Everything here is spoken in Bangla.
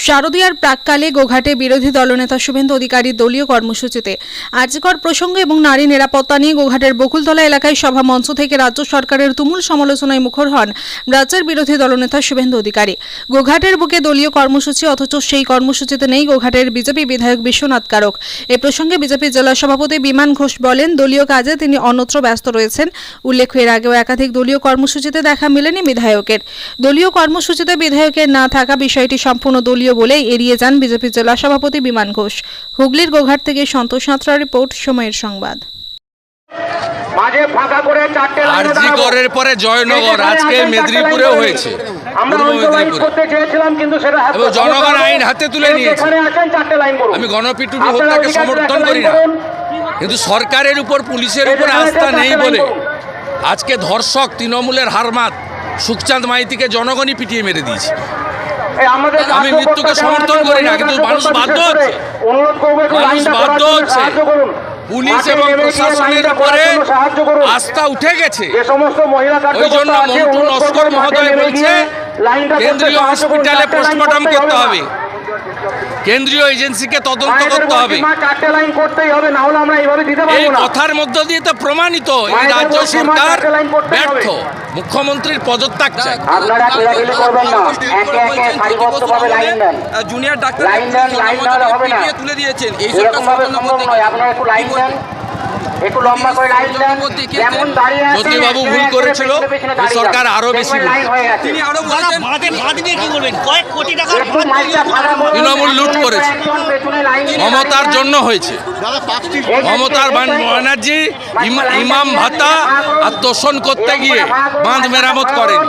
শারদীয়ার প্রাক্কালে গোঘাটে বিরোধী দলনেতা শুভেন্দু অধিকারীর দলীয় কর্মসূচিতে আর্যিকর প্রসঙ্গ এবং নারী নিরাপত্তা নিয়ে গোঘাটের বকুলতলা এলাকায় সভা মঞ্চ থেকে রাজ্য সরকারের তুমুল সমালোচনায় মুখর হন রাজ্যের বিরোধী দলনেতা শুভেন্দু অধিকারী। গোঘাটের বুকে দলীয় কর্মসূচি, অথচ সেই কর্মসূচিতে নেই গোঘাটের বিজেপি বিধায়ক বিশ্বনাথ কারক। এ প্রসঙ্গে বিজেপি জেলা সভাপতি বিমান ঘোষ বলেন, দলীয় কাজে তিনি অন্যত্র ব্যস্ত রয়েছেন। উল্লেখ্য, এর আগেও একাধিক দলীয় কর্মসূচিতে দেখা মেলেনি বিধায়কের। দলীয় কর্মসূচিতে বিধায়কের না থাকা বিষয়টি সম্পূর্ণ দলীয় বলেই এড়িয়ে যান বিজেপি জেলা সভাপতি বিমান ঘোষ। হুগলির গোঘাট থেকে সন্তোষ সাঁতরা রিপোর্ট, সময়ের সংবাদ। আরজিকরের পরে জয়নগর, আজকে মেদিনীপুরেও হয়েছে, এবং জনগণ আইন হাতে তুলে নিয়েছে। আমি গণপিটুনি হত্যাকে সমর্থন করি না, কিন্তু সরকারের উপর, পুলিশের উপর আস্থা নেই বলে আজকে ধর্ষক তৃণমূলের হারমাত সুখচাঁদ মাইতিকে জনগণই পিটিয়ে মেরে দিয়েছে। আমি মৃত্যুকে সমর্থন করি না, কিন্তু মানুষ বাধ্য হচ্ছে, পুলিশ এবং প্রশাসনের উপরে আস্থা উঠে গেছে। ওই জন্য মন্টু নস্কর মহোদয় বলছে কেন্দ্রীয় হসপিটালে পোস্টমর্টম করতে হবে, কেন্দ্রীয় এজেন্সিকে তদন্ত করতে হবে। এই কথার মধ্য দিয়ে তো প্রমাণিত এই রাজ্য সরকার ব্যর্থ। মুখ্যমন্ত্রীর পদত্যাগ চাই। জুনিয়র ডাক্তার তুলে দিয়েছেন, এই জ্যোতিবাবু ভুল করেছিল, সরকার আরো বেশি। তিনি আরো তৃণমূল লুট করেছে, মমতার জন্য হয়েছে। মমতার ব্যানার্জি ইমাম ভাতা আর তোষণ করতে গিয়ে বাঁধ মেরামত করেন।